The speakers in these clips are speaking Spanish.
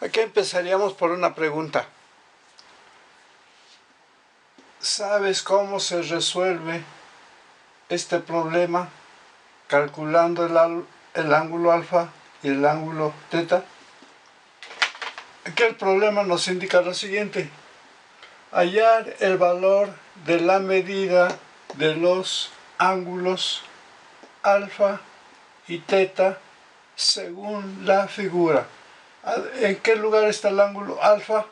Aquí empezaríamos por una pregunta. ¿Sabes cómo se resuelve este problema calculando el ángulo alfa y el ángulo teta? Aquí el problema nos indica lo siguiente: hallar el valor de la medida de los ángulos alfa y teta según la figura. ¿En qué lugar está el ángulo alfa?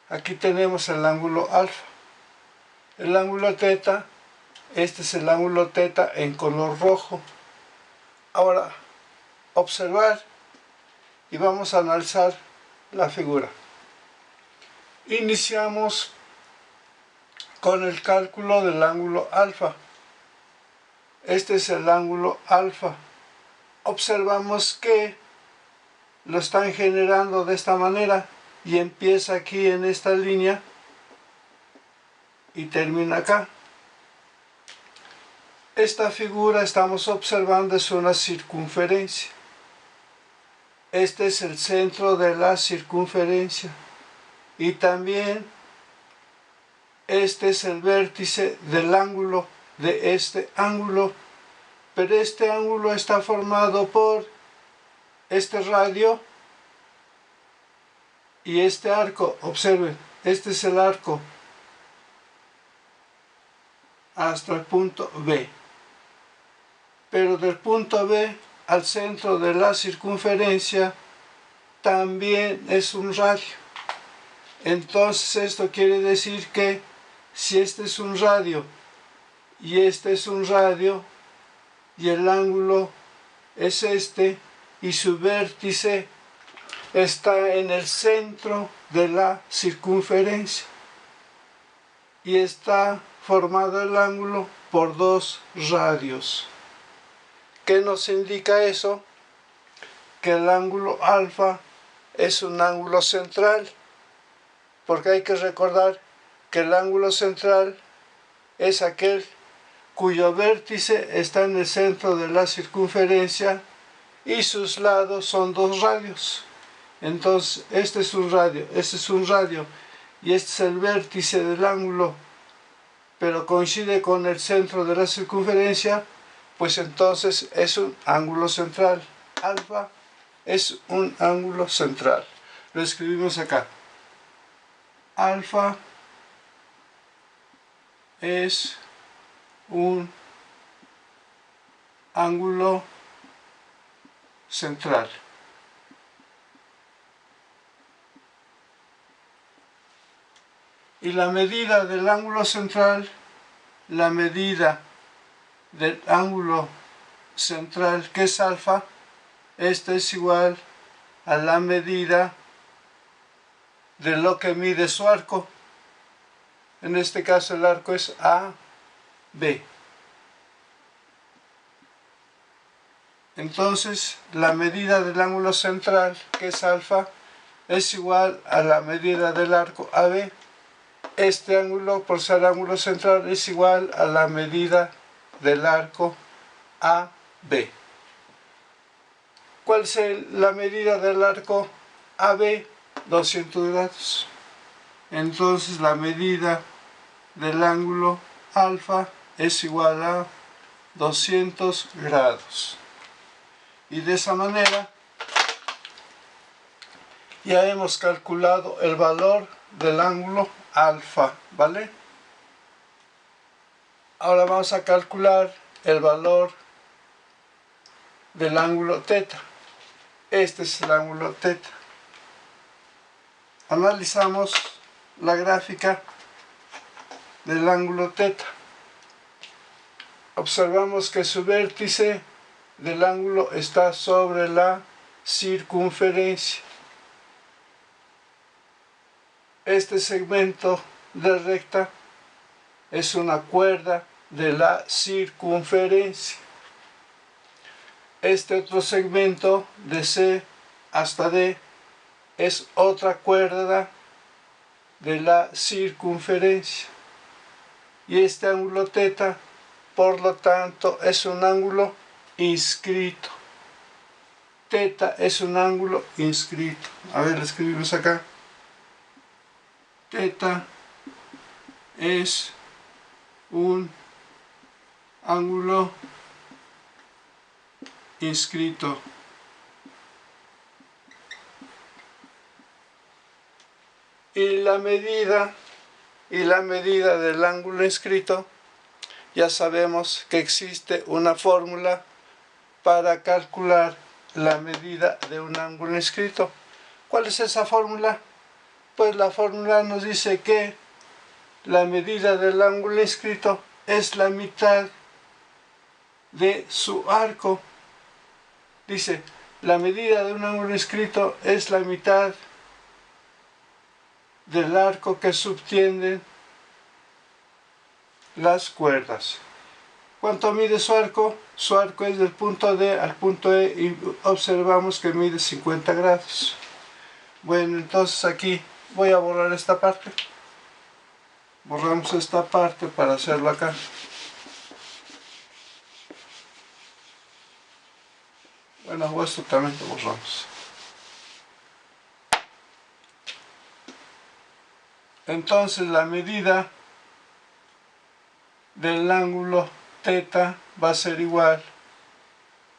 Aquí tenemos el ángulo alfa. El ángulo teta, este es el ángulo teta en color rojo. Ahora, observar y vamos a analizar la figura. Iniciamos con el cálculo del ángulo alfa. Este es el ángulo alfa. Observamos que lo están generando de esta manera y empieza aquí en esta línea y termina acá. Esta figura estamos observando es una circunferencia. Este es el centro de la circunferencia y también este es el vértice del ángulo de este ángulo, pero este ángulo está formado por este radio y este arco. Observen, este es el arco hasta el punto B, pero del punto B al centro de la circunferencia también es un radio. Entonces esto quiere decir que si este es un radio y este es un radio y el ángulo es este y su vértice está en el centro de la circunferencia y está formado el ángulo por dos radios. ¿Qué nos indica eso? Que el ángulo alfa es un ángulo central, porque hay que recordar que el ángulo central es aquel cuyo vértice está en el centro de la circunferencia y sus lados son dos radios. Entonces este es un radio, este es un radio y este es el vértice del ángulo, pero coincide con el centro de la circunferencia, pues entonces es un ángulo central. Alfa es un ángulo central. Lo escribimos acá. Alfa es un ángulo central. Y la medida del ángulo central, la medida del ángulo central, que es alfa, esta es igual a la medida de lo que mide su arco. En este caso el arco es AB. Entonces la medida del ángulo central, que es alfa, es igual a la medida del arco AB. Este ángulo, por ser ángulo central, es igual a la medida del arco AB. ¿Cuál es la medida del arco AB? 200 grados. Entonces la medida del ángulo alfa es igual a 200 grados. Y de esa manera ya hemos calculado el valor del ángulo alfa, ¿vale? Ahora vamos a calcular el valor del ángulo teta. Este es el ángulo teta. Analizamos la gráfica del ángulo teta. Observamos que su vértice del ángulo está sobre la circunferencia. Este segmento de recta es una cuerda de la circunferencia. Este otro segmento de C hasta D es otra cuerda de la circunferencia. Y este ángulo teta, por lo tanto, es un ángulo inscrito. Teta es un ángulo inscrito. A ver, lo escribimos acá. Teta es un ángulo inscrito. Y la medida del ángulo inscrito, ya sabemos que existe una fórmula para calcular la medida de un ángulo inscrito. ¿Cuál es esa fórmula? Pues la fórmula nos dice que la medida del ángulo inscrito es la mitad de su arco. Dice, la medida de un ángulo inscrito es la mitad del arco que subtienden las cuerdas. ¿Cuánto mide su arco? Su arco es del punto D al punto E y observamos que mide 50 grados. Bueno, entonces aquí voy a borrar esta parte. Borramos esta parte para hacerlo acá. Bueno, esto también lo borramos. Entonces la medida del ángulo teta va a ser igual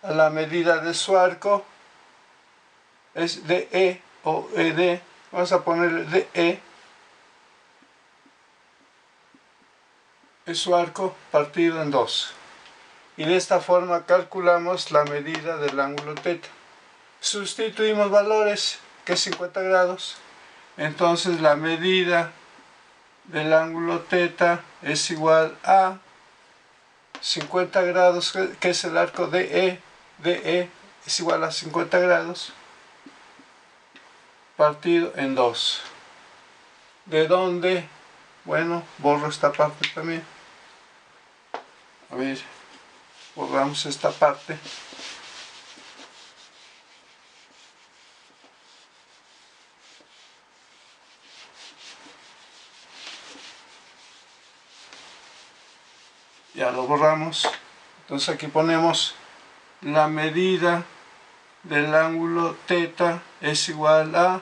a la medida de su arco, es DE o ED, vamos a ponerle DE, es su arco partido en 2. Y de esta forma calculamos la medida del ángulo teta. Sustituimos valores, que es 50 grados. Entonces la medida del ángulo teta es igual a 50 grados, que es el arco DE. DE es igual a 50 grados partido en 2. ¿De dónde? Bueno, borro esta parte también. A ver, borramos esta parte. Ya lo borramos. Entonces aquí ponemos la medida del ángulo teta es igual a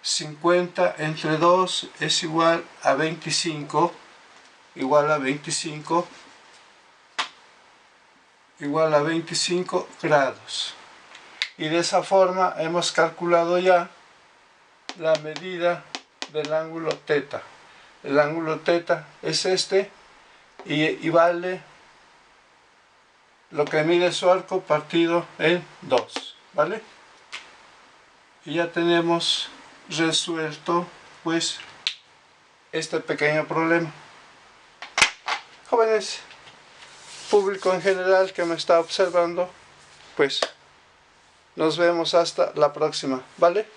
50 entre 2 es igual a 25, igual a 25 grados. Y de esa forma hemos calculado ya la medida del ángulo teta. El ángulo teta es este y vale lo que mide su arco partido en 2, ¿vale? Y ya tenemos resuelto pues este pequeño problema. Jóvenes, público en general que me está observando, pues nos vemos hasta la próxima, ¿vale?